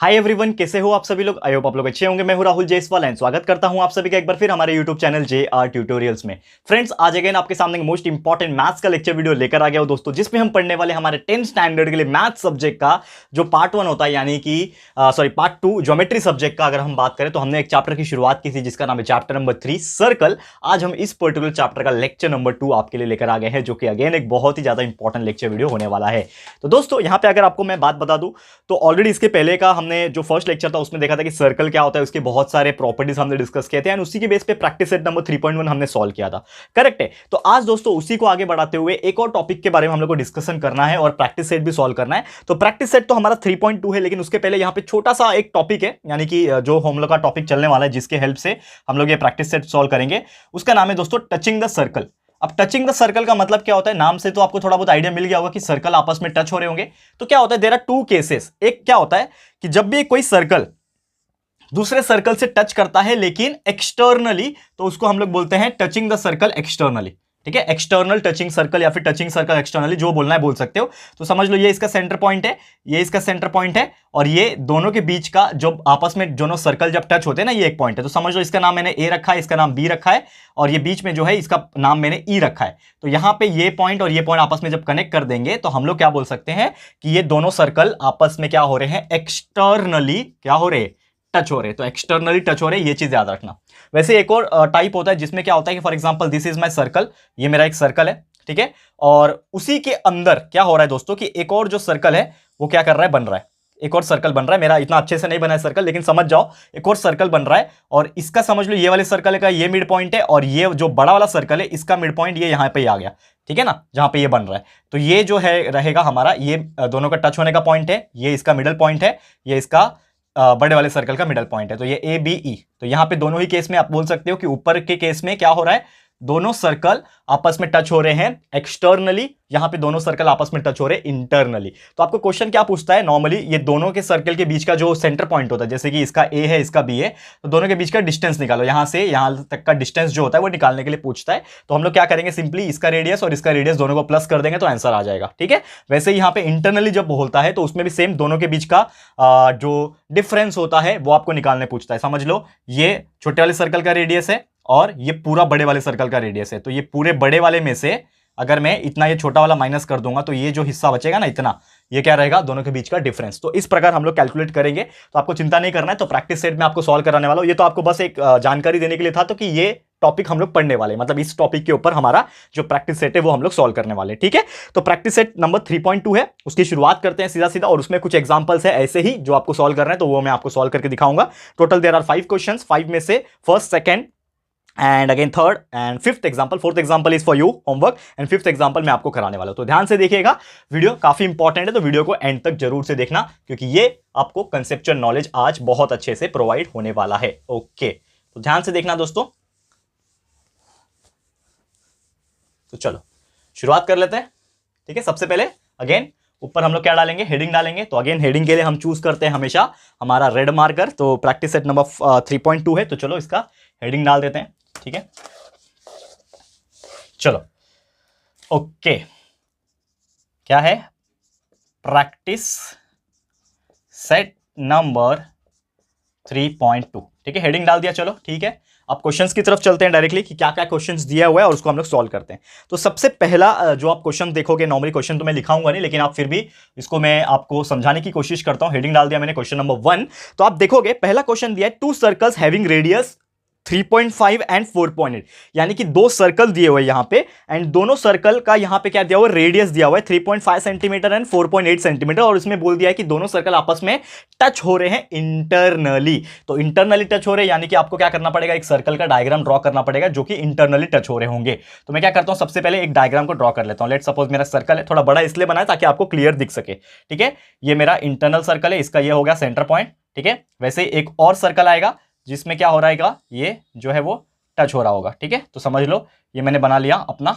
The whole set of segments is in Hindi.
हाय एवरीवन, कैसे हो आप सभी लोग। आई होप आप लोग अच्छे होंगे। मैं हूं राहुल जयसवाल एंड स्वागत करता हूं आप सभी का एक बार फिर हमारे यूट्यूब चैनल JR ट्यूटोरियल्स में। फ्रेंड्स, आज अगेन आपके सामने मोस्ट इंपॉर्टेंट मैथ्स का लेक्चर वीडियो लेकर आ गया हूं दोस्तों, जिसमें हम पढ़ने वाले हमारे 10th स्टैंडर्ड के लिए मैथ्स सब्जेक्ट का जो पार्ट 1 होता है, यानी कि पार्ट 2 ज्योमेट्री सब्जेक्ट का अगर हम बात करें तो हमने एक चैप्टर की शुरुआत की थी जिसका नाम है चैप्टर नंबर 3 सर्कल। आज हम इस पर्टिकुलर चैप्टर का लेक्चर नंबर 2 आपके लिए लेकर आ गए हैं, जो कि अगेन एक बहुत ही ज्यादा इंपॉर्टेंट लेक्चर वीडियो होने वाला है। तो दोस्तों, यहां पे अगर आपको मैं बात बता दूं तो ऑलरेडी इसके पहले का हमने जो फर्स्ट लेक्चर था उसमें देखा था कि सर्कल क्या होता है, उसके बहुत सारे प्रॉपर्टीज हमने डिस्कस किए थे एंड उसी के बेस पे प्रैक्टिस सेट नंबर 3.1 हमने सॉल्व किया था। करेक्ट है। तो आज दोस्तों उसी को आगे बढ़ाते हुए एक और टॉपिक के बारे में हम लोग को डिस्कशन करना है और प्रैक्टिस सेट भी सॉल्व करना है। तो प्रैक्टिस सेट तो हमारा 3.2 है, लेकिन उसके पहले यहां पे छोटा सा एक टॉपिक है, यानी कि जो हम लोग का टॉपिक चलने वाला है जिसके हेल्प से हम लोग ये प्रैक्टिस सेट सॉल्व करेंगे, उसका नाम है दोस्तों टचिंग द सर्कल। अब टचिंग द सर्कल का मतलब क्या होता है, नाम से तो आपको थोड़ा बहुत आइडिया मिल गया होगा कि सर्कल आपस में टच हो रहे होंगे। तो क्या होता है, देयर आर टू केसेस। एक क्या होता है कि जब भी कोई सर्कल दूसरे सर्कल से टच करता है लेकिन एक्सटर्नली, तो उसको हम लोग बोलते हैं टचिंग द सर्कल एक्सटर्नली। ठीक है, एक्सटर्नल टचिंग सर्कल या फिर टचिंग सर्कल एक्सटर्नली, जो बोलना है बोल सकते हो। तो समझ लो ये इसका सेंटर पॉइंट है, ये इसका सेंटर पॉइंट है, और ये दोनों के बीच का जो आपस में दोनों सर्कल जब टच होते हैं ना, ये एक पॉइंट है। तो समझ लो इसका नाम मैंने ए रखा है, इसका नाम बी रखा है, और ये बीच में जो है इसका नाम मैंने ई रखा है। तो यहां पे ये पॉइंट और ये पॉइंट आपस में जब कनेक्ट कर देंगे तो हम लोग क्या बोल सकते हैं कि ये दोनों सर्कल आपस में क्या हो रहे हैं, एक्सटर्नली क्या हो रहे हैं, टच हो रहे हैं। तो एक्सटर्नली टच हो रहे हैं, ये चीज याद रखना। वैसे एक और टाइप होता है जिसमें क्या होता है कि for example this is my circle, ये मेरा एक सर्कल है, ठीक है, और उसी के अंदर क्या हो रहा है दोस्तों कि एक और जो सर्कल है वो क्या कर रहा है, बन रहा है। एक और सर्कल बन रहा है, मेरा इतना अच्छे से नहीं बना है सर्कल, लेकिन समझ जाओ एक और सर्कल बन रहा है, और इसका समझ लो ये वाले सर्कल का ये मिड पॉइंट है, और ये जो बड़ा वाला सर्कल है इसका मिड पॉइंट ये यहां पे आ गया। ठीक है ना, जहां पे ये बन रहा है। तो ये जो है रहेगा हमारा, ये दोनों का टच होने का पॉइंट है, ये इसका मिडल पॉइंट है, ये इसका बड़े वाले सर्कल का मिडल पॉइंट है। तो ये ABE। तो यहां पे दोनों ही केस में आप बोल सकते हो कि ऊपर के केस में क्या हो रहा है, दोनों सर्कल आपस में टच हो रहे हैं एक्सटर्नली, यहां पे दोनों सर्कल आपस में टच हो रहे हैं इंटरनली। तो आपको क्वेश्चन क्या पूछता है, नॉर्मली ये दोनों के सर्कल के बीच का जो सेंटर पॉइंट होता है, जैसे कि इसका A है इसका B है, तो दोनों के बीच का डिस्टेंस निकालो, यहां से यहां तक का डिस्टेंस जो होता है वो निकालने के लिए पूछता है। तो हम लोग क्या करेंगे, सिंपली इसका रेडियस और इसका रेडियस दोनों को प्लस कर देंगे तो आंसर आ जाएगा। ठीक है। वैसे यहां पे इंटरनली जब होता है तो उसमें भी सेम दोनों के बीच का जो डिफरेंस होता है वो आपको निकालने पूछता है। समझ लो ये छोटे वाले सर्कल का रेडियस है और ये पूरा बड़े वाले सर्कल का रेडियस है। तो ये पूरे बड़े वाले में से अगर मैं इतना ये छोटा वाला माइनस कर दूंगा तो ये जो हिस्सा बचेगा ना, इतना, ये क्या रहेगा, दोनों के बीच का डिफरेंस। तो इस प्रकार हम लोग कैलकुलेट करेंगे। तो आपको चिंता नहीं करना है। तो प्रैक्टिस सेट में आपको सॉल्व कराने वाला हूं। ये तो आपको बस एक जानकारी देने के लिए था, तो कि ये टॉपिक हम लोग पढ़ने वाले, मतलब इस टॉपिक के ऊपर हमारा जो प्रैक्टिस सेट है वो हम लोग सॉल्व करने वाले। ठीक है। तो प्रैक्टिस सेट नंबर 3.2 है, उसकी शुरुआत करते हैं सीधा सीधा, और उसमें कुछ एग्जांपल्स है ऐसे ही जो आपको सॉल्व करना है, तो वो मैं आपको सॉल्व करके दिखाऊंगा। टोटल देयर आर 5 क्वेश्चंस, 5 में से first, second and again third and fifth example, fourth example is for you homework, and fifth example मैं आपको कराने वाला हूं। तो ध्यान से देखिएगा, वीडियो काफी इंपॉर्टेंट है, तो वीडियो को एंड तक जरूर से देखना, क्योंकि ये आपको कंसेप्चुअल नॉलेज आज बहुत अच्छे से प्रोवाइड होने वाला है। ओके, तो ध्यान से देखना दोस्तों। तो चलो शुरुआत कर लेते हैं। ठीक है, सबसे पहले अगेन ऊपर हम लोग क्या डालेंगे, हेडिंग डालेंगे। तो अगेन हेडिंग के लिए हम चूज करते हैं हमेशा हमारा रेड मार्कर। तो प्रैक्टिस सेट नंबर 3.2 है, तो चलो इसका हेडिंग डाल देते हैं। ठीक है, चलो ओके, क्या है, प्रैक्टिस सेट नंबर 3.2। ठीक है, हेडिंग डाल दिया। चलो ठीक है, अब क्वेश्चंस की तरफ चलते हैं डायरेक्टली कि क्या क्या क्वेश्चंस दिया हुआ है और उसको हम लोग सॉल्व करते हैं। तो सबसे पहला जो आप क्वेश्चन देखोगे, नॉर्मली क्वेश्चन तो मैं लिखाऊंगा नहीं, लेकिन आप फिर भी इसको मैं आपको समझाने की कोशिश करता हूं। हेडिंग डाल दिया मैंने, क्वेश्चन नंबर 1। तो आप देखोगे पहला क्वेश्चन दिया है, 2 सर्कल्स हैविंग रेडियस 3.5 एंड 4.8, यानी कि 2 सर्कल दिए हुए यहां पे, एंड दोनों सर्कल का यहां पे क्या दिया हुआ है, रेडियस दिया हुआ है 3.5 सेंटीमीटर एंड 4.8 सेंटीमीटर, और इसमें बोल दिया है कि दोनों सर्कल आपस में टच हो रहे हैं इंटरनली। तो इंटरनली टच हो रहे हैं, यानी कि आपको क्या करना पड़ेगा, एक सर्कल का डायग्राम ड्रॉ करना पड़ेगा जो कि इंटरनली टच हो रहे होंगे। तो मैं क्या करता हूं, सबसे पहले एक डायग्राम को ड्रॉ कर लेता हूं। लेट सपोज मेरा सर्कल है, थोड़ा बड़ा इसलिए बनाया ताकि आपको क्लियर दिख सके। ठीक है, ये मेरा इंटरनल सर्कल है, इसका ये हो गया सेंटर पॉइंट। ठीक है, वैसे एक और सर्कल आएगा जिसमें क्या हो रहा है, ये जो है वो टच हो रहा होगा। ठीक है, तो समझ लो ये मैंने बना लिया अपना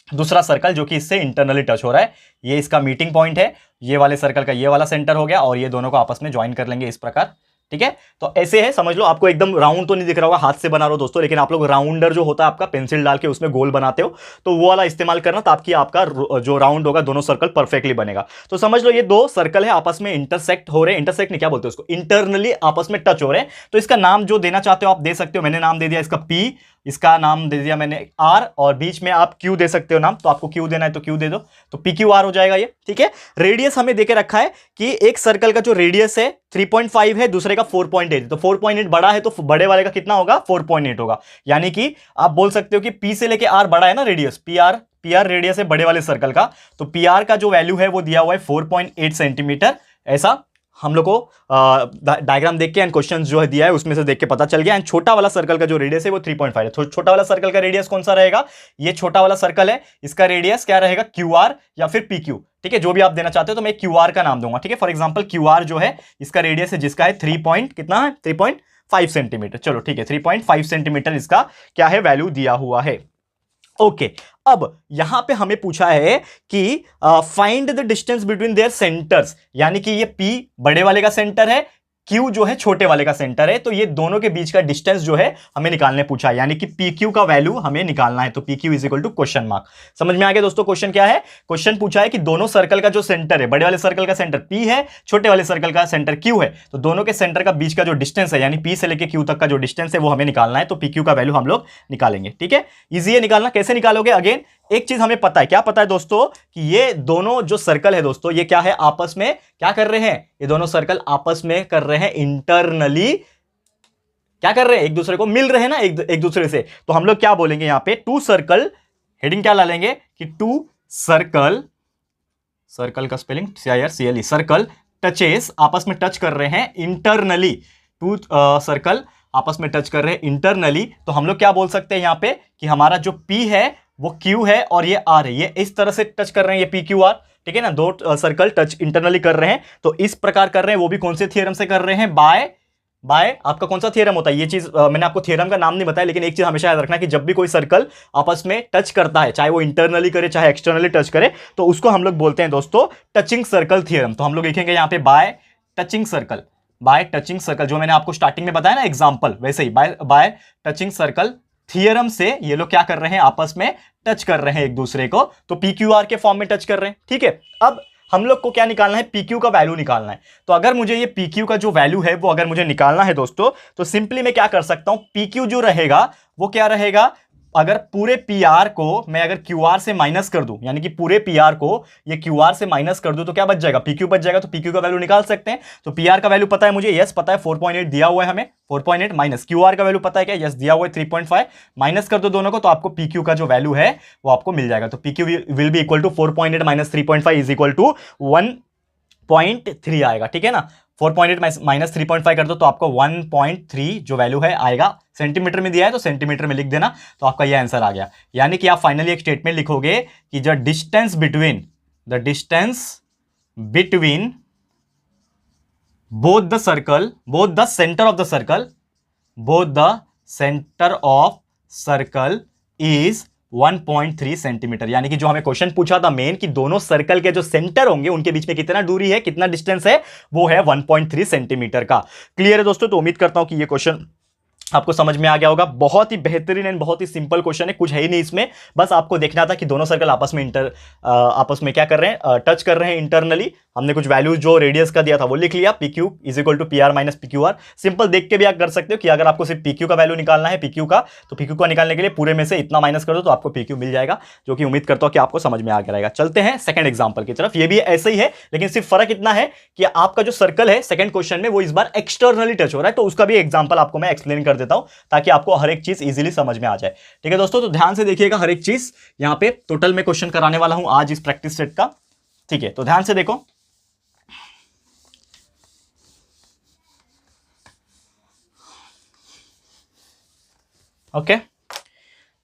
दूसरा सर्कल जो कि इससे इंटरनली टच हो रहा है। ये इसका मीटिंग पॉइंट है, ये वाले सर्कल का ये वाला सेंटर हो गया, और ये दोनों को आपस में ज्वाइन कर लेंगे इस प्रकार। ठीक है। तो ऐसे है, समझ लो। आपको एकदम राउंड तो नहीं दिख रहा होगा, हाथ से बना रहे हो दोस्तों, लेकिन आप लोग राउंडर जो होता है आपका पेंसिल डाल के उसमें गोल बनाते हो, तो वो वाला इस्तेमाल करना, ताकि आपका जो राउंड होगा दोनों सर्कल परफेक्टली बनेगा। तो समझ लो ये दो सर्कल है, आपस में इंटरसेक्ट हो रहे हैं, इंटरसेक्ट नहीं क्या बोलते हैं उसको, इंटरनली आपस में टच हो रहे हैं। तो इसका नाम जो देना चाहते हो आप दे सकते हो। मैंने नाम दे दिया इसका P, इसका नाम दे दिया मैंने R, और बीच में आप Q दे सकते हो नाम, तो आपको Q देना है तो Q दे दो, तो PQR हो जाएगा ये। ठीक है। रेडियस हमें देके रखा है कि एक सर्कल का जो रेडियस है 3.5 है, दूसरे का 4.8, तो 4.8 बड़ा है, तो बड़े वाले का कितना होगा, 4.8 होगा। यानी कि आप बोल सकते हो कि P से लेके R बड़ा है ना रेडियस, PR रेडियस है बड़े वाले सर्कल का, तो PR का जो वैल्यू है वो दिया हुआ है 4.8 सेंटीमीटर। ऐसा हम लोग को डायग्राम देख के एंड क्वेश्चन जो है दिया है उसमें से देख के पता चल गया। एंड छोटा वाला सर्कल का जो रेडियस है वो 3.5 है। तो छोटा वाला सर्कल का रेडियस कौन सा रहेगा, ये छोटा वाला सर्कल है, इसका रेडियस क्या रहेगा, QR या फिर PQ। ठीक है, जो भी आप देना चाहते हो, तो मैं QR का नाम दूंगा। ठीक है, फॉर एग्जांपल QR जो है इसका रेडियस है, जिसका है 3.5 सेंटीमीटर। चलो ठीक है, 3.5 सेंटीमीटर इसका क्या है, वैल्यू दिया हुआ है। ओके अब यहां पे हमें पूछा है कि find the distance between their centres, यानी कि ये P बड़े वाले का सेंटर है, Q जो है छोटे वाले का सेंटर है, तो ये दोनों के बीच का डिस्टेंस जो है हमें निकालने पूछा है, यानी कि PQ का वैल्यू हमें निकालना है। तो PQ is equal to question mark. समझ में आ गया दोस्तों क्वेश्चन क्या है। क्वेश्चन पूछा है कि दोनों सर्कल का जो सेंटर है, बड़े वाले सर्कल का सेंटर P है, छोटे वाले सर्कल का सेंटर Q है, तो दोनों के सेंटर का बीच का जो डिस्टेंस है, यानी P से लेके Q तक का जो डिस्टेंस है वो हमें निकालना है। तो PQ का वैल्यू हम लोग निकालेंगे। ठीक है, इजी है निकालना। कैसे निकालोगे, अगेन एक चीज हमें पता है, क्या पता है दोस्तों, कि ये दोनों जो सर्कल है दोस्तों, ये क्या है, आपस में क्या कर रहे हैं, ये दोनों सर्कल आपस में कर रहे हैं इंटरनली, क्या कर रहे हैं, एक दूसरे को मिल रहे हैं ना, एक दूसरे से। तो हम लोग क्या बोलेंगे यहां पे, टू सर्कल, हेडिंग क्या ला लेंगे कि टू सर्कल, सर्कल का स्पेलिंग CIRCLE, सर्कल टचेस, आपस में टच कर रहे हैं इंटरनली, टू सर्कल आपस में टच कर रहे हैं इंटरनली। तो हम लोग क्या बोल सकते हैं यहां पे कि हमारा जो P है वो Q है और ये R है, ये इस तरह से टच कर रहे हैं, ये PQR। ठीक है ना, दो सर्कल टच इंटरनली कर रहे हैं, तो इस प्रकार कर रहे हैं। वो भी कौन से थ्योरम से कर रहे हैं, बाय आपका कौन सा थ्योरम होता है, ये चीज मैंने आपको थ्योरम का नाम नहीं बताया, लेकिन एक चीज हमेशा याद रखना कि जब भी कोई सर्कल आपस में टच करता है, चाहे वो इंटरनली करे चाहे एक्सटर्नली टच करे, तो उसको हम लोग बोलते हैं दोस्तों टचिंग सर्कल थ्योरम। तो हम लोग लिखेंगे यहां पे बाय टचिंग सर्कल, जो मैंने आपको स्टार्टिंग में बताया ना एग्जांपल, वैसे ही बाय टचिंग सर्कल थियरम से ये लोग क्या कर रहे हैं, आपस में टच कर रहे हैं एक दूसरे को, तो PQR के फॉर्म में टच कर रहे हैं। ठीक है, अब हम लोग को क्या निकालना है, PQ का वैल्यू निकालना है। तो अगर मुझे ये PQ का जो वैल्यू है वो अगर मुझे निकालना है दोस्तों, तो सिंपली मैं क्या कर सकता हूं, PQ जो रहेगा वो क्या रहेगा, अगर पूरे PR को मैं अगर QR से माइनस कर दूं, यानी कि पूरे PR को ये QR से माइनस कर दूं, तो क्या बच जाएगा, PQ बच जाएगा। तो PQ का वैल्यू निकाल सकते हैं। तो PR का वैल्यू पता है मुझे, यस पता है, 4.8 दिया हुआ है हमें, 4.8 माइनस QR का वैल्यू पता है क्या, यस दिया हुआ है 3.5, माइनस कर दो दोनों को, तो आपको PQ का जो वैल्यू है वो आपको मिल जाएगा। तो PQ will be equal to 4.8 minus 3.5 is equal to 1.3 आएगा। ठीक है ना, 4.8 माइनस 3.5 कर दो तो आपको 1.3 जो वैल्यू है आएगा। सेंटीमीटर में दिया है तो सेंटीमीटर में लिख देना, तो आपका ये आंसर आ गया। यानी कि आप फाइनली एक स्टेटमेंट लिखोगे कि the distance between both the circle, both the center of the circle, both the center of circle is 1.3 centimetre. यानी कि जो हमें क्वेश्चन पूछा था मेन, कि दोनों सर्कल के जो सेंटर होंगे उनके बीच में कितना दूरी है, कितना डिस्टेंस है, वो है 1.3 सेंटीमीटर का। क्लियर है दोस्तों, तो उम्मीद करता हूं कि ये क्वेश्चन आपको समझ में आ गया होगा। बहुत ही बेहतरीन एंड बहुत ही सिंपल क्वेश्चन है, कुछ है ही नहीं इसमें, बस आपको देखना था कि दोनों सर्कल आपस में क्या कर रहे हैं, टच कर रहे हैं इंटरनली। हमने कुछ वैल्यूज जो रेडियस का दिया था वो लिख लिया, PQ is equal to PR minus PQR। Simple देख के भी आप कर सकते हो कि अगर आपको सिर्फ PQ का वैल्यू निकालना है, PQ का, तो PQ का निकालने के लिए पूरे में से इतना माइनस कर दो तो आपको PQ मिल जाएगा, जो कि उम्मीद करता हूं कि आपको समझ में आ गया रहेगा। चलते हैं सेकंड एग्जांपल की तरफ। ये भी ऐसे ही है, लेकिन सिर्फ फर्क इतना है कि आपका जो सर्कल है सेकंड क्वेश्चन में वो इस बार एक्सटर्नली टच हो रहा है, तो उसका भी एग्जांपल आपको मैं एक्सप्लेन कर देता हूं ताकि आपको हर एक चीज इजीली समझ में आ जाए। ठीक है दोस्तों, तो ध्यान से देखिएगा हर एक चीज। यहां पे टोटल में क्वेश्चन कराने वाला हूं आज इस प्रैक्टिस सेट का। ठीक है, तो ध्यान से देखो। ओके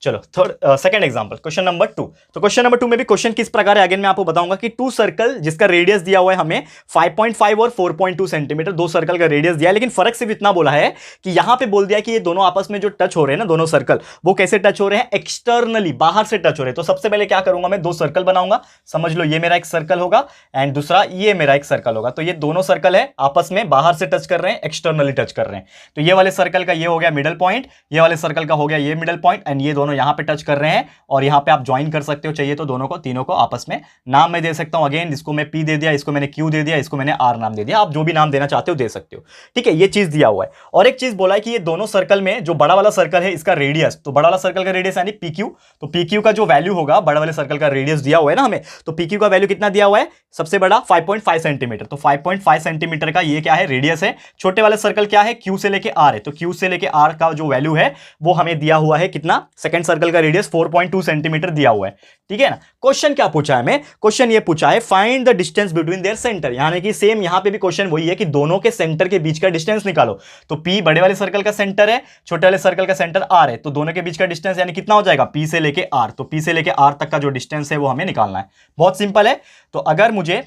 चलो third second example, question number 2। तो क्वेश्चन नंबर 2 में भी क्वेश्चन किस प्रकार है अगेन मैं आपको बताऊंगा कि टू सर्कल जिसका रेडियस दिया हुआ है हमें 5.5 और 4.2 सेंटीमीटर, दो सर्कल का रेडियस दिया है, लेकिन फर्क सिर्फ इतना बोला है कि यहां पे बोल दिया कि ये दोनों आपस में जो टच हो रहे हैं ना, दोनों सर्कल, वो कैसे टच हो रहे हैं, एक्सटर्नली, बाहर से टच हो रहे हैं। तो सबसे पहले क्या करूंगा, मैं दो सर्कल बनाऊंगा, समझ लो ये मेरा एक सर्कल होगा एंड दूसरा ये मेरा एक सर्कल होगा। तो ये दोनों सर्कल है आपस में बाहर से टच कर रहे हैं, एक्सटर्नली टच कर रहे हैं। तो ये वाले सर्कल का ये हो गया मिडल पॉइंट, ये वाले सर्कल का हो गया ये मिडल पॉइंट, एंड ये दोनों यहां पे टच कर रहे हैं और यहां पे आप ज्वाइन कर सकते हो, चाहिए तो दोनों को, तीनों को आपस में। नाम मैं दे सकता हूं अगेन, इसको मैं P दे दिया, इसको मैंने Q दे दिया, इसको मैंने R नाम दे दिया, आप जो भी नाम देना चाहते हो दे सकते हो। ठीक है, ये चीज दिया हुआ है। और एक चीज बोला है कि ये दोनों सर्कल में जो बड़ा वाला सर्कल है इसका रेडियस, तो बड़ा वाला सर्कल का रेडियस यानी PQ, तो PQ का जो वैल्यू होगा, बड़ा वाले सर्कल का रेडियस दिया हुआ है ना हमें, तो PQ का वैल्यू कितना दिया हुआ है, सबसे बड़ा 5.5 सेंटीमीटर। तो 5.5 सेंटीमीटर का ये क्या है, रेडियस है। छोटे वाले सर्कल क्या है, Q से लेके R है, तो Q से लेके R का जो वैल्यू है वो हमें दिया हुआ है कितना, सेकंड सर्कल का रेडियस 4.2 सेंटीमीटर दिया हुआ है। ठीक है ना। क्वेश्चन क्या पूछा है, मैं क्वेश्चन ये पूछा है find the distance between their centre, यानी कि सेम यहां पे भी क्वेश्चन वही है कि दोनों के सेंटर के बीच का डिस्टेंस निकालो। तो P बड़े वाले सर्कल का सेंटर है, छोटे वाले सर्कल का सेंटर R है, तो दोनों के बीच का डिस्टेंस यानी कितना हो जाएगा, P से लेके R। तो P से लेके R तक का जो डिस्टेंस है वो हमें निकालना है, बहुत सिंपल है। तो अगर मुझे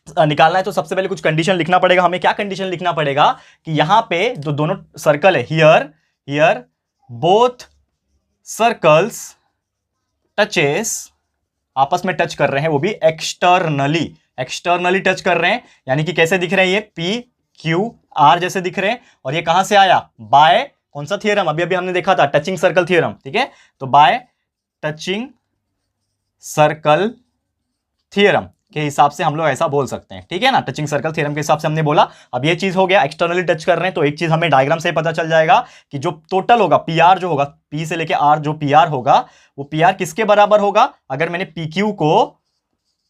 निकालना है तो सबसे पहले कुछ कंडीशन लिखना पड़ेगा हमें। क्या कंडीशन लिखना पड़ेगा कि यहां पे जो दोनों सर्कल है, हियर बोथ सर्कल्स टचेस, आपस में टच कर रहे हैं, वो भी एक्सटर्नली टच कर रहे हैं, यानी कि कैसे दिख रहे हैं, ये P Q R जैसे दिख रहे हैं। और ये कहां से आया, बाय कौन सा थियरम, अभी अभी हमने देखा था, टचिंग सर्कल थियरम। ठीक है, तो बाय टचिंग सर्कल थियरम के हिसाब से हम लोग ऐसा बोल सकते हैं। ठीक है ना, टचिंग सर्कल थ्योरम के हिसाब से हमने बोला। अब ये चीज हो गया, एक्सटर्नली टच कर रहे हैं, तो एक चीज हमें डायग्राम से पता चल जाएगा कि जो टोटल होगा PR जो होगा, P से लेके R जो PR होगा, वो PR किसके बराबर होगा, अगर मैंने PQ को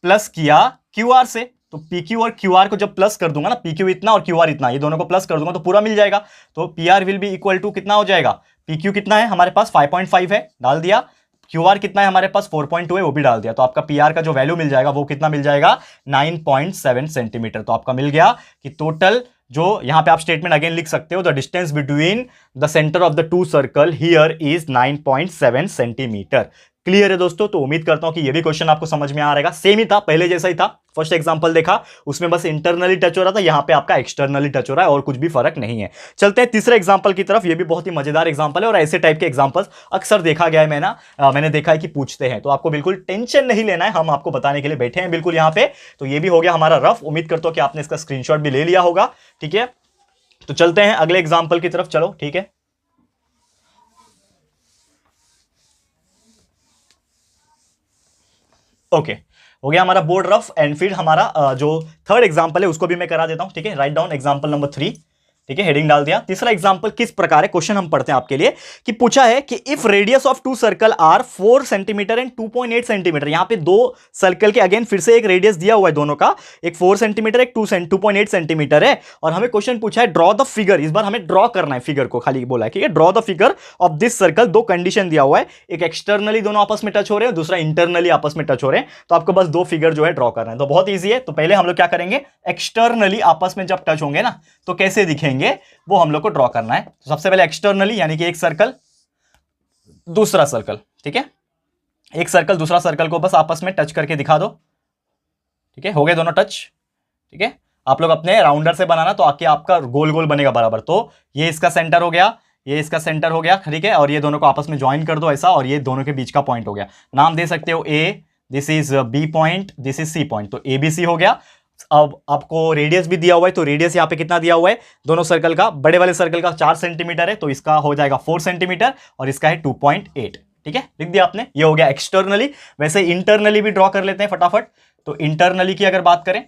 प्लस किया QR से, तो PQ और QR को जब प्लस कर दूंगा ना, PQ इतना और QR इतना, ये दोनों को प्लस कर दूंगा तो पूरा मिल जाएगा। तो PR will be equal to कितना हो जाएगा, PQ कितना है हमारे पास 5.5 है, डाल दिया, QR कितना है हमारे पास 4.2 है, वो भी डाल दिया। तो आपका PR का जो वैल्यू मिल जाएगा वो कितना मिल जाएगा, 9.7 सेंटीमीटर। तो आपका मिल गया कि टोटल जो यहां पे आप स्टेटमेंट अगेन लिख सकते हो, the distance between the centre of the two circle here is 9.7 centimetre. Clear है दोस्तों। तो उम्मीद करता हूं कि ये भी क्वेश्चन आपको समझ में आ रहेगा, सेम ही था, पहले जैसा ही था। फर्स्ट एग्जांपल देखा उसमें बस इंटरनली टच हो रहा था, यहां पे आपका एक्सटर्नली टच हो रहा है और कुछ भी फर्क नहीं है। चलते हैं तीसरे एग्जांपल की तरफ। ये भी बहुत ही मजेदार एग्जांपल है और ऐसे टाइप के एग्जांपल्स अक्सर देखा गया है, मैंने देखा है कि पूछते हैं। तो आपको बिल्कुल टेंशन नहीं लेना है, हम आपको बताने के लिए बैठे हैं बिल्कुल यहां पे। तो ये भी हो गया हमारा रफ, उम्मीद करता हूं कि आपने इसका स्क्रीनशॉट भी ले लिया होगा। ठीक है, तो चलते हैं अगले एग्जाम्पल की तरफ। चलो ठीक है, ओके हो गया हमारा बोर्ड रफ। एंड फिर हमारा जो थर्ड एग्जांपल है उसको भी मैं करा देता हूं। ठीक है, राइट डाउन एग्जांपल नंबर 3। ठीक है, हेडिंग डाल दिया। तीसरा एग्जांपल किस प्रकार है, क्वेश्चन हम पढ़ते हैं आपके लिए कि पूछा है कि if radius of two circle are 4 centimetre and 2.8 centimetre. यहां पे दो सर्कल के अगेन फिर से एक रेडियस दिया हुआ है दोनों का, एक 4 सेंटीमीटर एक 2.8 सेंटीमीटर है। और हमें क्वेश्चन पूछा है ड्रॉ द फिगर, इस बार हमें ड्रॉ करना है फिगर को, खाली बोला है। ठीक है, draw the figure of this circle. दो कंडीशन दिया हुआ है, एक एक्सटर्नली दोनों आपस में टच हो रहे हैं, दूसरा इंटरनली आपस में टच हो रहे हैं। तो आपको बस दो फिगर जो है ड्रॉ करना है। तो बहुत ईजी है। तो पहले हम लोग क्या करेंगे, एक्सटर्नली आपस में जब टच होंगे ना तो कैसे दिखेंगे वो हम लोग को ड्रॉ करना है। तो सबसे पहले एक्सटर्नली यानी कि एक सर्कल दूसरा सर्कल, ठीक है, एक सर्कल दूसरा सर्कल को बस आपस में टच करके दिखा दो। ठीक है, हो गए दोनों टच। ठीक है, आप लोग अपने राउंडर से बनाना तो आके आपका गोल गोल बनेगा बराबर। तो ये इसका सेंटर हो गया, ये इसका सेंटर हो गया, ठीक है, और ये दोनों को आपस में ज्वाइन कर दो ऐसा, और ये दोनों के बीच का पॉइंट हो गया। नाम दे सकते हो A, this is B point, this is C point. तो ABC हो गया। अब आपको रेडियस भी दिया हुआ है, तो रेडियस यहां पे कितना दिया हुआ है दोनों सर्कल का, बड़े वाले सर्कल का 4 सेंटीमीटर है, तो इसका हो जाएगा 4 सेंटीमीटर और इसका है 2.8। ठीक है, लिख दिया आपने, ये हो गया एक्सटर्नली। वैसे इंटरनली भी ड्रॉ कर लेते हैं फटाफट। तो इंटरनली की अगर बात करें,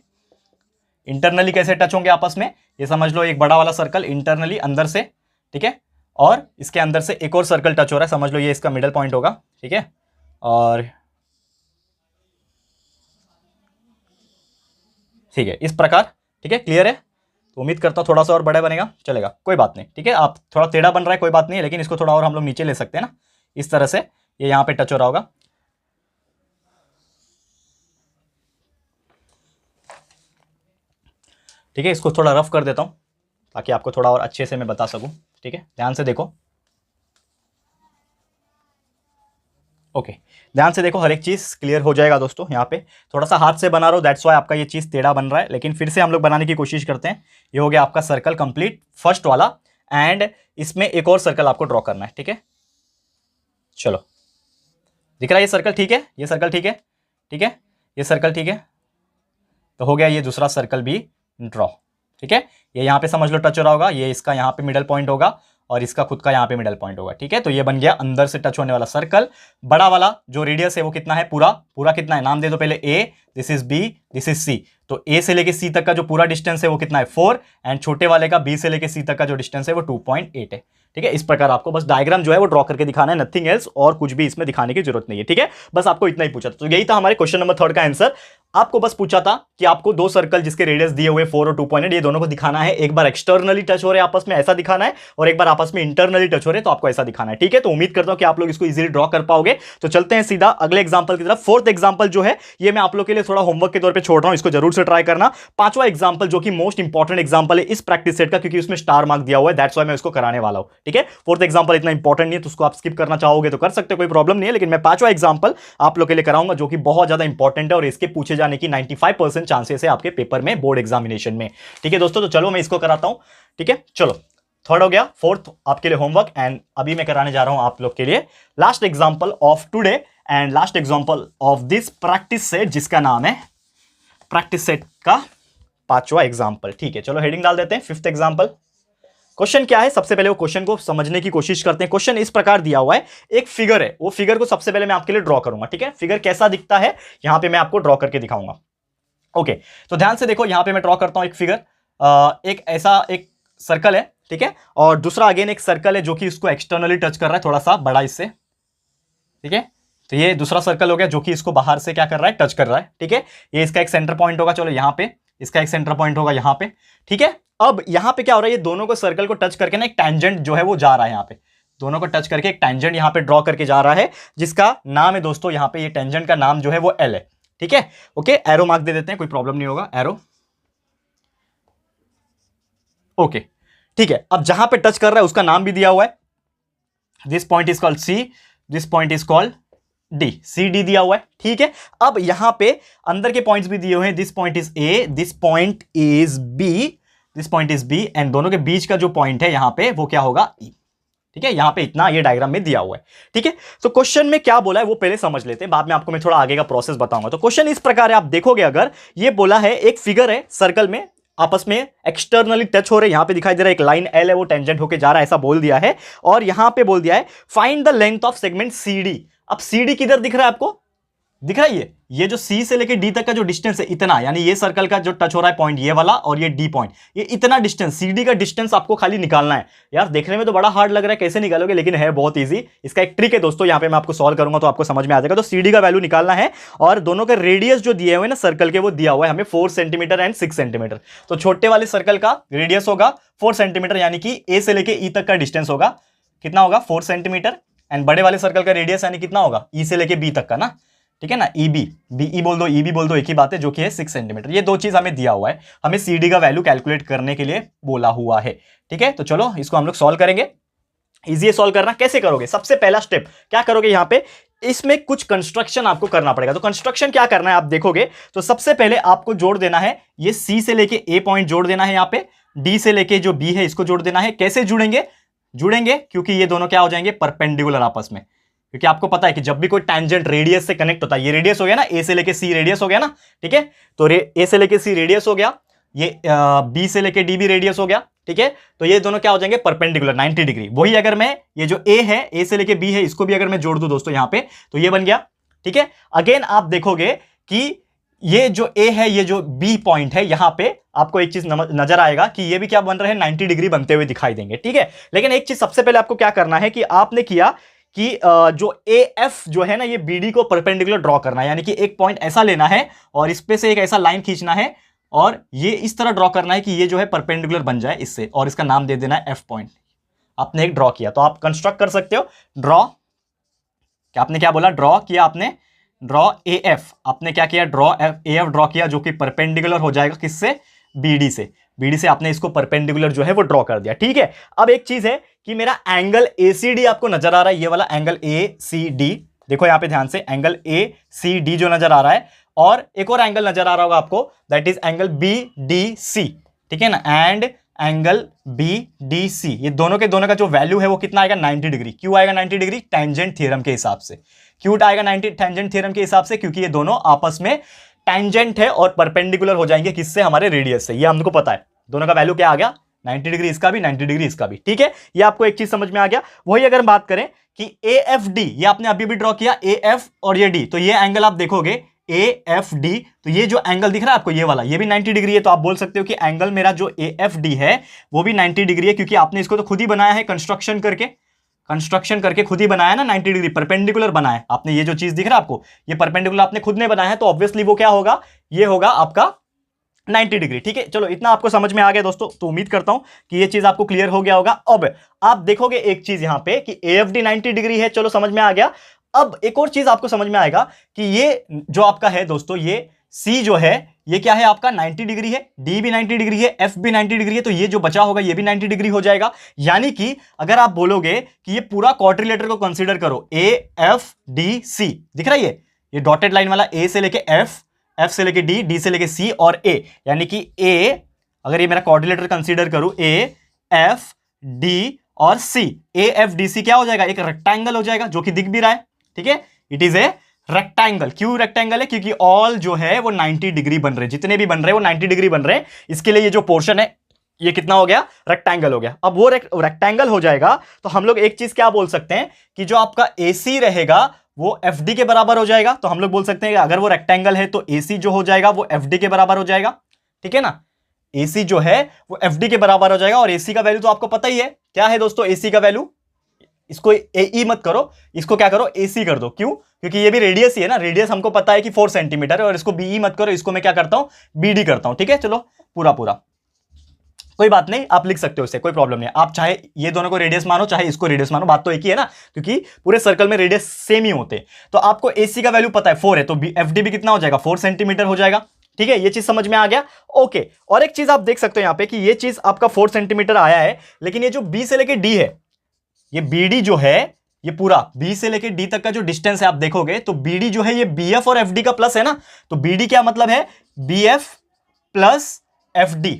इंटरनली कैसे टच होंगे आपस में, ये समझ लो एक बड़ा वाला सर्कल इंटरनली अंदर से, ठीक है, और इसके अंदर से एक और सर्कल टच हो रहा है, समझ लो ये इसका मिडल पॉइंट होगा। ठीक है, और ठीक है इस प्रकार। ठीक है, क्लियर है। तो उम्मीद करता हूं थोड़ा सा और बड़ा बनेगा, चलेगा, कोई बात नहीं। ठीक है, आप थोड़ा टेढ़ा बन रहा है कोई बात नहीं है, लेकिन इसको थोड़ा और हम लोग नीचे ले सकते हैं ना, इस तरह से ये यहां पे टच हो रहा होगा। ठीक है, इसको थोड़ा रफ कर देता हूं ताकि आपको थोड़ा और अच्छे से मैं बता सकूं। ठीक है, ध्यान से देखो। ओके, ध्यान से देखो, हर एक चीज़ क्लियर हो जाएगा दोस्तों। यहाँ पे थोड़ा सा हाथ से बना रहा हूँ, दैट्स वाई आपका ये चीज़ टेढ़ा बन रहा है, लेकिन फिर से हम लोग बनाने की कोशिश करते हैं। ये हो गया आपका सर्कल कंप्लीट, फर्स्ट वाला, एंड इसमें एक और सर्कल आपको ड्रॉ करना है, ठीक है। चलो, दिख रहा है ये सर्कल, ठीक है, ये सर्कल ठीक है, ठीक है, ये सर्कल ठीक है, तो हो गया ये दूसरा सर्कल भी ड्रॉ, ठीक है। ये यहाँ पे समझ लो टच हो रहा होगा, ये इसका यहाँ पे मिडल पॉइंट होगा और इसका खुद का यहाँ पे मिडल पॉइंट होगा, ठीक है। तो ये बन गया अंदर से टच होने वाला सर्कल। बड़ा वाला जो रेडियस है वो कितना है, पूरा पूरा कितना है, नाम दे दो पहले, A, this is B, this is C. तो ए से लेके सी तक का जो पूरा डिस्टेंस है वो कितना है, 4, एंड छोटे वाले का बी से लेके सी तक का जो डिस्टेंस है वो 2.8 है, ठीक है। इस प्रकार आपको बस डायग्राम जो है वो ड्रॉ करके दिखाना है, नथिंग एल्स, और कुछ भी इसमें दिखाने की जरूरत नहीं है, ठीक है। बस आपको इतना ही पूछा था, तो यही था हमारे क्वेश्चन नंबर 3 का आंसर। आपको बस पूछा था कि आपको दो सर्कल जिसके रेडियस दिए हुए 4 और 2.8, ये दोनों को दिखाना है, एक बार एक्सटर्नली टच हो रहे हैं आपस में, ऐसा दिखाना है, और एक बार आपस में इंटरनली टच हो रहे हैं, तो आपको ऐसा दिखाना है, ठीक है। तो उम्मीद करता हूं कि आप लोग इसको इजीली ड्रॉ कर पाओगे। तो चलते हैं सीधा अगले एग्जांपल की तरफ। फोर्थ एग्जांपल जो है ये मैं आप लोग के लिए थोड़ा होमवर्क के तौर पे छोड़ रहा हूं, इसको जरूर से ट्राई करना। पांचवा एग्जांपल जो कि मोस्ट इंपॉर्टेंट एग्जांपल है इस प्रैक्टिस सेट का, क्योंकि उसमें स्टार मार्क दिया हुआ है, दैट्स व्हाई मैं उसको कराने वाला हूं, ठीक है। फोर्थ एग्जांपल इतना इंपॉर्टेंट नहीं है, तो उसको आप स्किप करना चाहोगे तो कर सकते हो, कोई प्रॉब्लम नहीं है, लेकिन मैं पांचवा एग्जांपल आप लोग के लिए कराऊंगा जो कि बहुत ज्यादा इंपॉर्टेंट है और इसके पूछे जाने की 95% चांसेस है आपके पेपर में, बोर्ड एग्जामिनेशन में, ठीक है दोस्तों। तो चलो मैं इसको कराता हूं, ठीक है। चलो, थर्ड हो गया, फोर्थ आपके लिए होमवर्क, एंड अभी मैं कराने जा रहा हूं आप लोग के लिए last example of today and last example of this practice set, जिसका नाम है प्रैक्टिस सेट का पांचवा एग्जांपल, ठीक है। चलो हेडिंग डाल देते हैं, फिफ्थ एग्जांपल। क्वेश्चन क्या है, सबसे पहले वो क्वेश्चन को समझने की कोशिश करते हैं। क्वेश्चन इस प्रकार दिया हुआ है, एक फिगर है, वो फिगर को सबसे पहले मैं आपके लिए ड्रॉ करूंगा, ठीक है। फिगर कैसा दिखता है यहां पे मैं आपको ड्रॉ करके दिखाऊंगा। ओके, तो ध्यान से देखो, यहां पे मैं ड्रॉ करता हूं एक फिगर, एक ऐसा एक सर्कल है, ठीक है, और दूसरा अगेन एक सर्कल है जो कि इसको एक्सटर्नली टच कर रहा है, थोड़ा सा बड़ा इससे, ठीक है। तो ये दूसरा सर्कल हो गया जो कि इसको बाहर से क्या कर रहा है, टच कर रहा है, ठीक है। ये इसका एक सेंटर पॉइंट होगा, चलो यहां पे इसका एक सेंटर पॉइंट होगा यहां पे, ठीक है। अब यहां पे क्या हो रहा है, ये दोनों को सर्कल को टच करके ना एक टैंजेंट जो है वो जा रहा है, यहां पे दोनों को टच करके एक टैंजेंट यहां पे ड्रॉ करके जा रहा है, जिसका नाम है दोस्तों, यहां पे ये टैंजेंट का नाम जो है वो एल है, ठीक है। ओके, एरो मार्क दे देते हैं, कोई प्रॉब्लम नहीं होगा, एरो, ओके, ठीक है। अब जहां पे टच कर रहा है उसका नाम भी दिया हुआ है, this point is called C, this point is called D, C D दिया हुआ है, ठीक है। अब यहां पे अंदर के पॉइंट्स भी दिए हुए हैं, this point is A, this point is B, this point is B, and दोनों के बीच का जो पॉइंट है यहां पे वो क्या होगा, ई, ठीक है। यहां पे इतना ये डायग्राम में दिया हुआ है, ठीक है। तो क्वेश्चन में क्या बोला है वो पहले समझ लेते हैं, बाद में आपको मैं थोड़ा आगे का प्रोसेस बताऊंगा। तो क्वेश्चन इस प्रकार है, आप देखोगे अगर ये बोला है एक फिगर है सर्कल में, आपस में एक्सटर्नली टच हो रहे, यहां पे दिखाई दे रहा है एक लाइन एल है वो टेंजेंट होके जा रहा है, ऐसा बोल दिया है, और यहां पे बोल दिया है find the length of segment C D. अब सी डी किधर दिख रहा है आपको, दिख रहा है ये जो सी से लेके डी तक का जो डिस्टेंस है इतना, यानी ये सर्कल का जो टच हो रहा है पॉइंट ये वाला और ये डी पॉइंट, ये इतना डिस्टेंस, सी डी का डिस्टेंस आपको खाली निकालना है। यार देखने में तो बड़ा हार्ड लग रहा है, कैसे निकालोगे, लेकिन है बहुत इजी। इसका एक ट्रिक है दोस्तों, यहां पे मैं आपको सॉल्व करूंगा तो आपको समझ में आ जाएगा। तो सी डी का वैल्यू निकालना है, और दोनों के रेडियस जो दिए हुए ना सर्कल के, वो दिया हुआ है हमें 4 सेंटीमीटर एंड 6 सेंटीमीटर। तो छोटे वाले सर्कल का रेडियस होगा 4 सेंटीमीटर, यानी कि ए से लेके ई तक का डिस्टेंस होगा, कितना होगा, 4 सेंटीमीटर, एंड बड़े वाले सर्कल का रेडियस यानी कितना होगा, ई से लेके बी तक का ना, ठीक है ना, ई बी, बी ई बोल दो, ई बी बोल दो, एक ही बात है, जो कि है 6 सेंटीमीटर। ये दो चीज हमें दिया हुआ है, हमें सी डी का वैल्यू कैलकुलेट करने के लिए बोला हुआ है, ठीक है। तो चलो इसको हम लोग सॉल्व करेंगे। इजी है सॉल्व करना, कैसे करोगे, सबसे पहला स्टेप क्या करोगे, यहां पे इसमें कुछ कंस्ट्रक्शन आपको करना पड़ेगा। तो कंस्ट्रक्शन क्या करना है आप देखोगे, तो सबसे पहले आपको जोड़ देना है, ये सी से लेके ए पॉइंट जोड़ देना है, यहां पे डी से लेके जो बी है इसको जोड़ देना है। कैसे जुड़ेंगे, क्योंकि ये दोनों क्या हो जाएंगे, परपेंडिकुलर आपस में, क्योंकि आपको पता है कि जब भी कोई टैंजेंट रेडियस से कनेक्ट होता है, ये रेडियस हो गया ना, ए से लेके सी रेडियस हो गया ना, ठीक है। तो ए से लेके सी रेडियस हो गया, ये बी से लेके डी भी रेडियस हो गया, ठीक है। तो ये दोनों क्या हो जाएंगे, परपेंडिकुलर 90 डिग्री। वही अगर मैं ये जो ए है, ए से लेके बी है, इसको भी अगर मैं जोड़ दूं दोस्तों यहां पे, तो ये बन गया, ठीक है। अगेन आप देखोगे कि ये जो ए है, ये जो बी पॉइंट है, यहां पे आपको एक चीज नजर आएगा कि ये भी क्या बन रहे हैं, 90 डिग्री बनते हुए दिखाई देंगे, ठीक है। लेकिन एक चीज सबसे पहले आपको क्या करना है कि आपने किया कि जो ए एफ जो है ना, ये बी डी को परपेंडिकुलर ड्रॉ करना है, यानी कि एक पॉइंट ऐसा लेना है और इस पे से एक ऐसा लाइन खींचना है और ये इस तरह ड्रॉ करना है कि ये जो है परपेंडिकुलर बन जाए इससे, और इसका नाम दे देना है एफ पॉइंट। आपने एक ड्रॉ किया, तो आप कंस्ट्रक्ट कर सकते हो ड्रॉ, क्या आपने क्या बोला, ड्रॉ किया आपने, ड्रॉ ए एफ, आपने क्या किया, ड्रॉ ए एफ ड्रॉ किया, जो कि परपेंडिकुलर हो जाएगा किससे, बीडी से। बीडी से आपने इसको परपेंडिकुलर जो है वो ड्रॉ कर दिया, ठीक है। अब एक चीज है कि मेरा एंगल एसीडी आपको नजर आ रहा है, ये वाला एंगल एसीडी, देखो यहाँ पे ध्यान से, एंगल ए सी डी जो नजर आ रहा है, और एक और एंगल नजर आ रहा होगा आपको, that is angle B D C, ठीक है ना, and angle B D C, ये दोनों के दोनों का जो वैल्यू है वो कितना आएगा 90 डिग्री। क्यों आएगा 90 डिग्री? टेंजेंट थ्योरम के हिसाब से। क्यों आएगा 90 टेंजेंट थ्योरम के हिसाब से? क्योंकि ये दोनों आपस में टेंजेंट है और परपेंडिकुलर हो जाएंगे किससे? हमारे रेडियस से। ये हमको पता है, दोनों का वैल्यू क्या आ गया 90 डिग्री, इसका भी 90 डिग्री इसका भी, ठीक है। ये आपको एक चीज समझ में आ गया। वही अगर हम बात करें कि ए एफ डी, ये आपने अभी भी ड्रॉ किया ए एफ और ये डी, तो ये एंगल आप देखोगे ए एफ डी, तो ये जो एंगल दिख रहा है आपको ये वाला, ये भी 90 डिग्री है। तो आप बोल सकते हो कि एंगल मेरा जो ए एफ डी है वो भी 90 डिग्री है, क्योंकि आपने इसको तो खुद ही बनाया है, कंस्ट्रक्शन करके खुद ही बनाया ना, 90 डिग्री परपेंडिकुलर बनाया है आपने। ये जो चीज दिख रहा है आपको, ये परपेंडिकुलर आपने खुद ने बनाया है, तो ऑब्वियसली वो क्या होगा, ये होगा आपका 90 डिग्री, ठीक है। चलो इतना आपको समझ में आ गया दोस्तों, तो उम्मीद करता हूं कि ये चीज आपको क्लियर हो गया होगा। अब आप देखोगे एक चीज यहां पे कि एएफडी 90 डिग्री है, चलो समझ में आ गया। अब एक और चीज आपको समझ में आएगा कि ये जो आपका है दोस्तों, ये सी जो है ये क्या है आपका 90 डिग्री है, डी भी 90 डिग्री है, एफ भी 90 डिग्री है, तो ये जो बचा होगा ये भी 90 डिग्री हो जाएगा। यानी कि अगर आप बोलोगे कि ये पूरा क्वाड्रिलेटर को कंसीडर करो, ए एफ डी सी दिख रहा है, ये डॉटेड लाइन वाला, ए से लेके एफ, एफ से लेके डी, डी से लेके सी और ए, यानी कि ए, अगर ये मेरा क्वाड्रिलेटर कंसीडर करूं, ए एफ डी और सी, ए एफ डी सी क्या हो जाएगा, एक रेक्टेंगल हो जाएगा, जो कि दिख भी रहा है, ठीक है। It is a rectangle. क्यों रेक्टेंगल है? क्योंकि ऑल जो है वो 90 डिग्री बन रहे हैं, जितने भी बन रहे हैं वो 90 डिग्री बन रहे हैं। इसके लिए ये जो पोर्शन है ये कितना हो गया, रेक्टेंगल हो गया। अब वो रेक्टेंगल हो जाएगा तो हम लोग एक चीज क्या बोल सकते हैं कि जो आपका AC रहेगा वो FD के बराबर हो जाएगा। तो हम लोग बोल सकते हैं कि अगर वो रेक्टेंगल है तो AC जो हो जाएगा वो FD के बराबर हो जाएगा, ठीक है ना। AC जो है वो FD के बराबर हो जाएगा, और AC का वैल्यू तो आपको पता ही है क्या है दोस्तों, AC का वैल्यू, इसको AE मत करो, इसको क्या करो AC कर दो। क्यों? क्योंकि ये भी रेडियस ही है ना, रेडियस हमको पता है कि 4 सेंटीमीटर है, और इसको BE मत करो, इसको मैं क्या करता हूं BD करता हूं, ठीक है। चलो पूरा कोई बात नहीं, आप लिख सकते हो इससे, कोई प्रॉब्लम नहीं। आप चाहे ये दोनों को रेडियस मानो, चाहे इसको रेडियस मानो, बात तो एक ही है ना, क्योंकि पूरे सर्कल में रेडियस सेम ही होते हैं। तो आपको AC का वैल्यू पता है 4 है, तो FD भी कितना हो जाएगा, 4 सेंटीमीटर हो जाएगा, ठीक है। ये चीज समझ में आ गया, ओके। और एक चीज आप देख सकते हो यहां पे कि ये चीज आपका 4 सेंटीमीटर आया है, लेकिन ये जो B से लेके D है, ये BD जो है, ये पूरा B से लेके D तक का जो डिस्टेंस है आप देखोगे तो BD जो है ये BF और FD का प्लस है ना। तो BD क्या मतलब है, BF प्लस FD।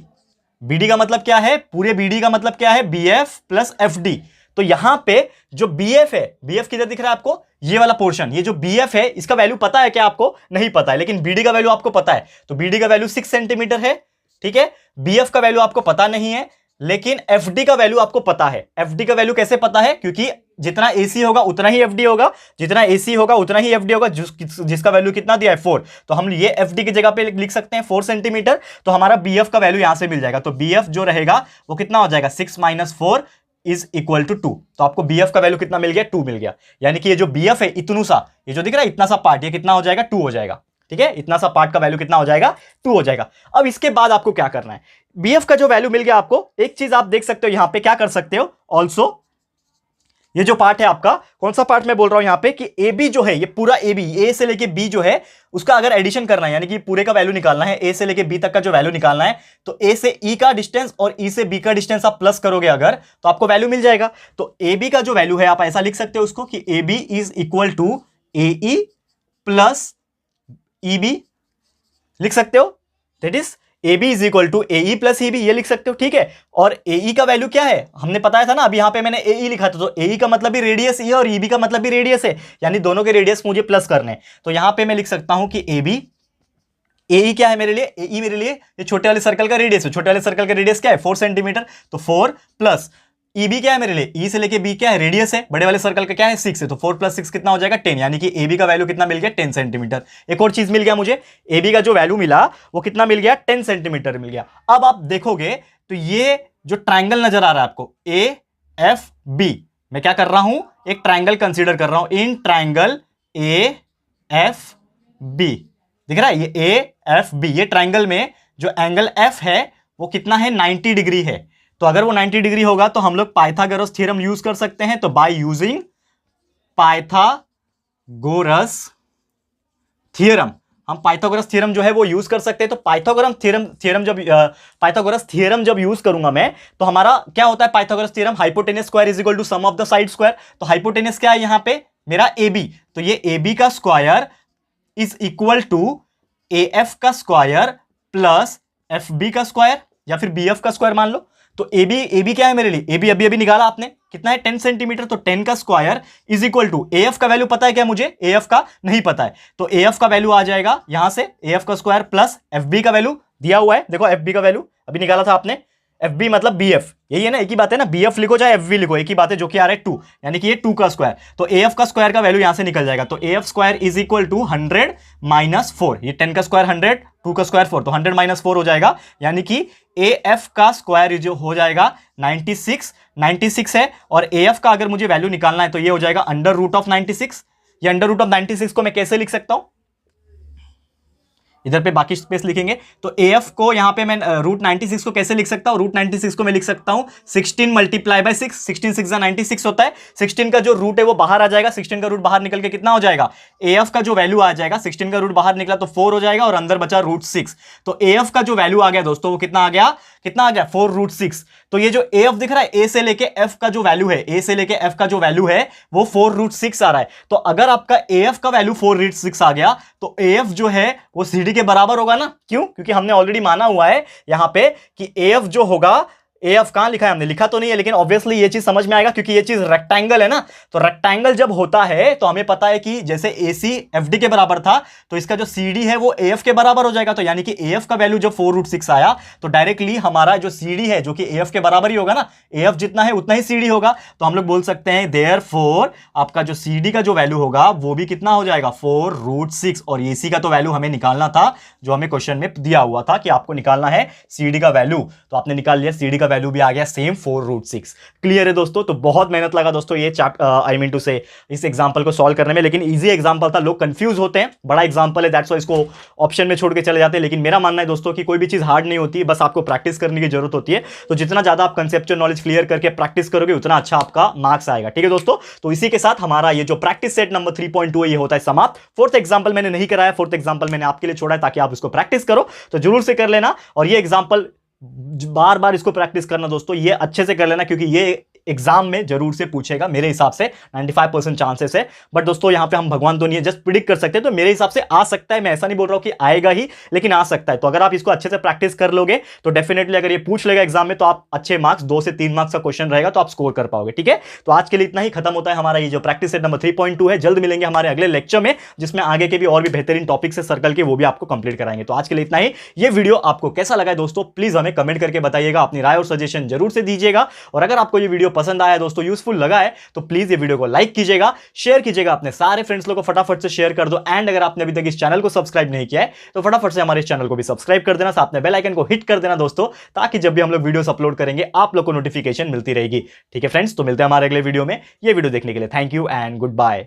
BD का मतलब क्या है, पूरे BD का मतलब क्या है, BF प्लस FD। तो यहां पे जो BF है, BF किधर दिख रहा है आपको, ये वाला पोर्शन, ये जो BF है इसका वैल्यू पता है क्या आपको? नहीं पता है, लेकिन BD का वैल्यू आपको पता है। तो BD का वैल्यू 6 सेंटीमीटर है, ठीक है। BF का वैल्यू आपको पता नहीं है, लेकिन FD का वैल्यू आपको पता है। FD का वैल्यू कैसे पता है? क्योंकि जितना AC होगा उतना ही FD होगा, जितना AC होगा उतना ही FD होगा, जिसका वैल्यू कितना दिया है 4। तो हम ये FD की जगह पे लिख सकते हैं 4 सेंटीमीटर, तो हमारा BF का वैल्यू यहां से मिल जाएगा। तो BF जो रहेगा वो कितना हो जाएगा, 6 - 4 इज इक्वल टू 2। तो आपको BF का वैल्यू कितना मिल गया, 2 मिल गया। यानी कि ये जो BF है इतनू सा, ये जो दिख रहा है इतना सा पार्ट, ये कितना हो जाएगा, 2 हो जाएगा, ठीक है। इतना सा पार्ट का वैल्यू कितना हो जाएगा, 2 हो जाएगा। अब इसके बाद आपको क्या करना है, BF का जो वैल्यू मिल गया आपको, एक चीज आप देख सकते हो यहां पे, क्या कर सकते हो ऑल्सो, ये जो पार्ट है आपका, कौन सा पार्ट मैं बोल रहा हूं यहां पे कि AB जो है, ये पूरा AB, A से लेके B जो है उसका अगर एडिशन करना है, यानी कि पूरे का वैल्यू निकालना है, A से लेके B तक का जो वैल्यू निकालना है, तो A से E का डिस्टेंस और E से B का डिस्टेंस आप प्लस करोगे अगर, तो आपको वैल्यू मिल जाएगा। तो AB का जो वैल्यू है आप ऐसा लिख सकते हो उसको कि AB is equal to AE plus EB, लिख सकते हो। That is AB is equal to AE plus EB, ये लिख सकते हो, ठीक है। और AE का वैल्यू क्या है, हमने बताया था ना, अभी यहां पे मैंने AE लिखा था, तो AE का मतलब भी रेडियस ही है और EB का मतलब भी रेडियस है, यानी दोनों के रेडियस मुझे प्लस करने हैं। तो यहां पे मैं लिख सकता हूं कि AB, AE क्या है मेरे लिए, AE मेरे लिए ये छोटे वाले सर्कल का रेडियस है, छोटे वाले सर्कल का रेडियस क्या है, 4 सेंटीमीटर, तो 4 प्लस EB क्या है मेरे लिए, E से लेके B क्या है, रेडियस है, बड़े वाले सर्कल का क्या है, 6 है, तो 4 + 6 कितना हो जाएगा, 10। यानी कि AB का वैल्यू कितना मिल गया, 10 सेंटीमीटर। एक और चीज मिल गया मुझे, AB का जो वैल्यू मिला वो कितना मिल गया, 10 सेंटीमीटर मिल गया। अब आप देखोगे तो ये जो ट्राइंगल नजर आ रहा है आपको AFB, मैं क्या कर रहा हूं, एक ट्राइंगल कंसीडर कर रहा हूं, इन ट्राइंगल AFB दिख रहा है, ये AFB, ये ट्राइंगल में जो एंगल F है वो कितना है, 90 डिग्री है। तो अगर वो 90 डिग्री होगा तो हम लोग पाइथागोरस थ्योरम यूज कर सकते हैं। तो बाय यूजिंग पाइथागोरस थ्योरम, हम पाइथागोरस थ्योरम जो है वो यूज कर सकते हैं। तो पाइथागोरस थ्योरम जब यूज करूंगा मैं, तो हमारा क्या होता है Pythagoras theorem, hypotenuse square is equal to sum of the side square. तो हाइपोटेनस क्या है यहां पे, मेरा ए बी, तो ये ए बी का square is equal to A F का स्क्वायर प्लस एफ बी का स्क्वायर या फिर बी एफ का स्क्वायर मान लो। तो ए बी क्या है मेरे लिए, ए बी अभी निकाला आपने, कितना है 10 सेंटीमीटर, तो 10 का square is equal to A F का वैल्यू पता है क्या मुझे, ए एफ का नहीं पता है, तो ए एफ का वैल्यू आ जाएगा यहां से ए एफ का स्क्वायर प्लस एफ बी का वैल्यू दिया हुआ है, देखो एफ बी का वैल्यू अभी निकाला था आपने, एफ बी मतलब बी एफ, यही है ना, एक ही बात है ना, बी एफ लिखो चाहे एफ बी लिखो, एक ही बात है, जो कि आ रहा है 2, यानी कि ये 2 का स्क्वायर, तो ए एफ का स्क्वायर का वैल्यू यहां से निकल जाएगा, तो A F square is equal to 100 minus 4, ये 10 का स्क्वायर 100, 2 का स्क्वायर 4, तो 100 माइनस 4 हो जाएगा, यानी कि ए एफ का स्क्वायर जो हो जाएगा 96 है, और ए एफ का अगर मुझे वैल्यू निकालना है तो ये हो जाएगा अंडर रूट ऑफ 96, ये अंडर रूट ऑफ 96 को मैं कैसे लिख सकता हूं, इधर पे बाकी स्पेस लिखेंगे, तो ए एफ को यहां पे मैं रूट 96 को कैसे लिख सकता हूं, रूट 96 को मैं लिख सकता हूं 16 मल्टीप्लाई बाय 6, 16 6 96 होता है, 16 का जो रूट है वो बाहर आ जाएगा, 16 का रूट बाहर निकल के कितना हो जाएगा, ए एफ का जो वैल्यू आ जाएगा, 16 का रूट बाहर निकला तो 4 हो जाएगा और अंदर बचा रूट 6, तो ए एफ का जो वैल्यू आ गया दोस्तों वो कितना आ गया 4 रूट 6, तो ये जो ए एफ दिख रहा है, ए से लेके एफ का जो वैल्यू है, ए से लेके एफ का जो वैल्यू है वो 4 रूट 6 आ रहा है, तो अगर आपका ए एफ का वैल्यू 4 रूट 6 आ गया तो ए एफ जो है वो सी डी के बराबर होगा ना, क्यों, क्योंकि हमने ऑलरेडी माना हुआ है यहां पे कि ए एफ जो होगा, ए एफ कहां लिखा है हमने, लिखा तो नहीं है, लेकिन ऑब्वियसली ये चीज समझ में आएगा क्योंकि ये चीज रेक्टेंगल है ना, तो रेक्टेंगल जब होता है तो हमें पता है कि जैसे एसी एफडी के बराबर था तो इसका जो सीडी है वो एएफ के बराबर हो जाएगा, तो यानी कि एएफ का वैल्यू जब 4 रूट 6 आया तो डायरेक्टली हमारा जो सीडी है जो कि एएफ के बराबर ही होगा ना, एएफ जितना है उतना ही सीडी होगा, तो हम लोग बोल सकते हैं देयरफॉर आपका जो सीडी का जो वैल्यू होगा वो भी कितना हो जाएगा 4 रूट 6, और एसी का तो वैल्यू हमें निकालना था जो हमें क्वेश्चन में दिया हुआ था कि आपको निकालना है सीडी का वैल्यू, तो आपने निकाल लिया, सीडी का वैल्यू भी आ गया सेम 4 रूट 6। क्लियर है दोस्तों, तो बहुत मेहनत लगा दोस्तों ये आई मीन टू से इस एग्जांपल को सॉल्व करने में, लेकिन इजी एग्जांपल था, लोग कंफ्यूज होते हैं, बड़ा एग्जांपल है दैट्स व्हाई इसको ऑप्शन में छोड़ के चले जाते हैं, लेकिन मेरा मानना है दोस्तों कि कोई भी चीज हार्ड नहीं होती है, बस आपको प्रैक्टिस करने की जरूरत होती है, तो जितना ज्यादा आप कंसेप्चुअल नॉलेज क्लियर करके प्रैक्टिस करोगे उतना अच्छा आपका मार्क्स आएगा। ठीक है दोस्तों, तो इसी के साथ हमारा ये जो प्रैक्टिस सेट नंबर 3.2 ये होता है समाप्त। फोर्थ एग्जांपल मैंने नहीं कराया, फोर्थ एग्जांपल मैंने आपके लिए छोड़ा है ताकि आप इसको प्रैक्टिस करो, तो जरूर से कर लेना, और ये एग्जांपल बार बार इसको प्रैक्टिस करना दोस्तों, ये अच्छे से कर लेना क्योंकि ये एग्जाम में जरूर से पूछेगा, मेरे हिसाब से 95% चांसेस है, बट दोस्तों यहां पे हम भगवान तो नहीं है, जस्ट प्रिडिक्ट कर सकते हैं, तो मेरे हिसाब से आ सकता है, मैं ऐसा नहीं बोल रहा हूं कि आएगा ही, लेकिन आ सकता है, तो अगर आप इसको अच्छे से प्रैक्टिस कर लोगे तो डेफिनेटली अगर ये पूछ लेगा एग्जाम में तो आप अच्छे मार्क्स 2 से 3 मार्क्स का क्वेश्चन रहेगा तो आप स्कोर कर पाओगे। ठीक है, तो आज के लिए इतना ही, खत्म होता है हमारा ये जो प्रैक्टिस सेट नंबर 3.2 है। जल्द मिलेंगे हमारे अगले लेक्चर में जिसमें आगे के भी और भी बेहतरीन टॉपिक से सर्कल के वो भी आपको कंप्लीट कराएंगे। तो आज के लिए इतना ही, ये वीडियो आपको कैसा लगा दोस्तों प्लीज हमें कमेंट करके बताइएगा, अपनी राय और सजेशन जरूर से दीजिएगा, और अगर आपको ये वीडियो पसंद आया दोस्तों, यूजफुल लगा है तो प्लीज ये वीडियो को लाइक कीजिएगा, शेयर कीजिएगा, अपने सारे फ्रेंड्स लोगों को फटाफट से शेयर कर दो, एंड अगर आपने अभी तक इस चैनल को सब्सक्राइब नहीं किया है तो फटाफट से हमारे इस चैनल को भी सब्सक्राइब कर देना, साथ में बेल आइकन को हिट कर देना दोस्तों, ताकि जब भी हम लोग वीडियोस अपलोड करेंगे आप लोग को नोटिफिकेशन मिलती रहेगी। ठीक है फ्रेंड्स, तो मिलते हैं हमारे अगले वीडियो में। ये वीडियो देखने के लिए thank you and good bye.